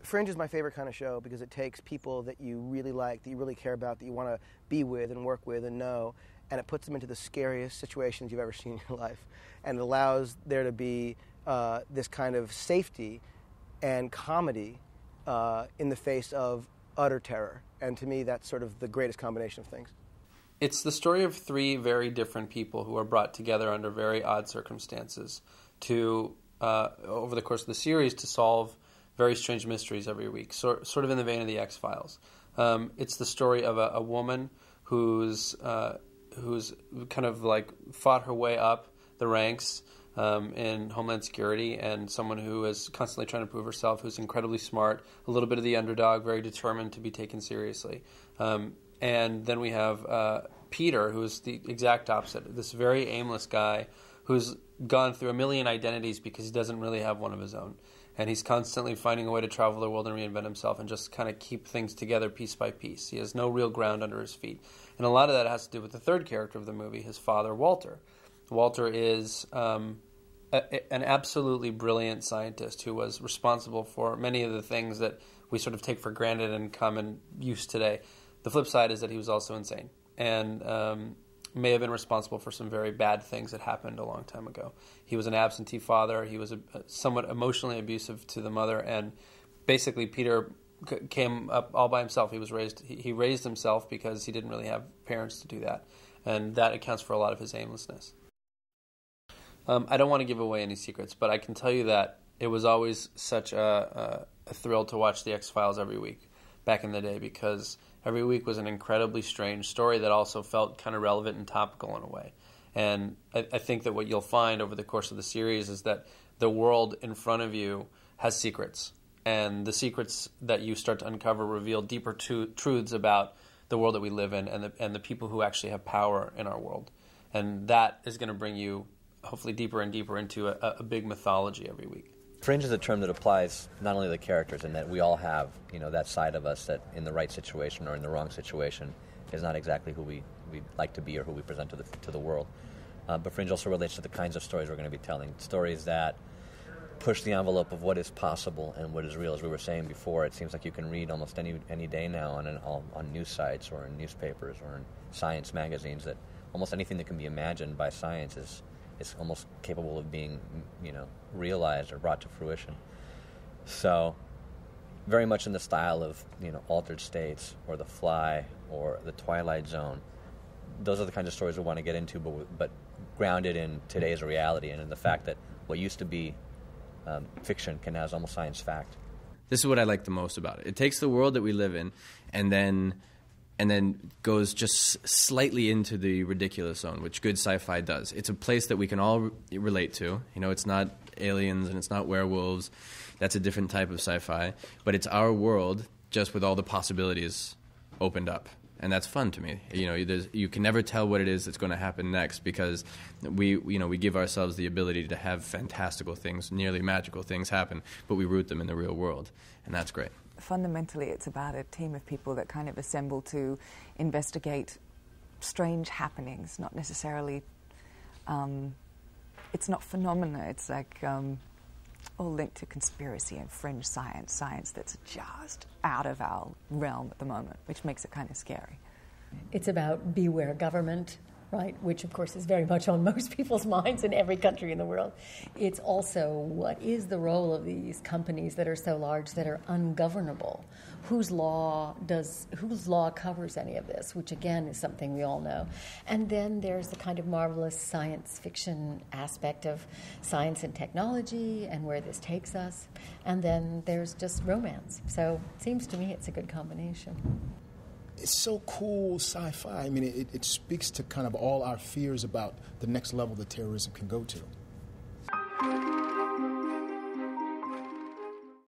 Fringe is my favorite kind of show because it takes people that you really like, that you really care about, that you want to be with and work with and know, and it puts them into the scariest situations you've ever seen in your life. And it allows there to be this kind of safety and comedy in the face of utter terror. And to me, that's sort of the greatest combination of things. It's the story of three very different people who are brought together under very odd circumstances to, over the course of the series, to solve very strange mysteries every week, sort of in the vein of the X-Files. It's the story of a woman who's kind of like fought her way up the ranks in Homeland Security, and someone who is constantly trying to prove herself, who's incredibly smart, a little bit of the underdog, very determined to be taken seriously. And then we have Peter, who's the exact opposite, this very aimless guy who's gone through a million identities because he doesn't really have one of his own. And he's constantly finding a way to travel the world and reinvent himself and just kind of keep things together piece by piece. He has no real ground under his feet. And a lot of that has to do with the third character of the movie, his father, Walter. Walter is an absolutely brilliant scientist who was responsible for many of the things that we sort of take for granted in common use today. The flip side is that he was also insane and may have been responsible for some very bad things that happened a long time ago. He was an absentee father. He was somewhat emotionally abusive to the mother, and basically Peter came up all by himself. He raised himself because he didn't really have parents to do that, and that accounts for a lot of his aimlessness. I don't want to give away any secrets, but I can tell you that it was always such a thrill to watch the X-Files every week back in the day, because every week was an incredibly strange story that also felt kind of relevant and topical in a way. And I think that what you'll find over the course of the series is that the world in front of you has secrets. And the secrets that you start to uncover reveal deeper truths about the world that we live in and the people who actually have power in our world. And that is going to bring you hopefully deeper and deeper into a big mythology every week. Fringe is a term that applies not only to the characters, and that we all have, that side of us that in the right situation or in the wrong situation is not exactly who we like to be or who we present to the world. But Fringe also relates to the kinds of stories we're going to be telling, stories that push the envelope of what is possible and what is real. As we were saying before, it seems like you can read almost any day now on news sites or in newspapers or in science magazines that almost anything that can be imagined by science is almost capable of being, realized or brought to fruition. So, very much in the style of, Altered States or The Fly or The Twilight Zone. Those are the kinds of stories we want to get into, but grounded in today's reality and in the fact that what used to be fiction can now is almost science fact. This is what I like the most about it. It takes the world that we live in and then goes just slightly into the ridiculous zone, which good sci-fi does. It's a place that we can all relate to. It's not aliens and it's not werewolves. That's a different type of sci-fi. But it's our world, just with all the possibilities opened up. And that's fun to me. You can never tell what it is that's going to happen next because we give ourselves the ability to have fantastical things, nearly magical things happen, but we root them in the real world. And that's great. Fundamentally, it's about a team of people that kind of assemble to investigate strange happenings, not necessarily, it's not phenomena, it's like all linked to conspiracy and fringe science that's just out of our realm at the moment, which makes it kind of scary. It's about beware government, right, which of course is very much on most people's minds in every country in the world. It's also what is the role of these companies that are so large that are ungovernable? Whose law covers any of this, which again is something we all know. And then there's the kind of marvelous science fiction aspect of science and technology and where this takes us. And then there's just romance. So it seems to me it's a good combination. It's so cool sci-fi. I mean, it speaks to kind of all our fears about the next level that terrorism can go to.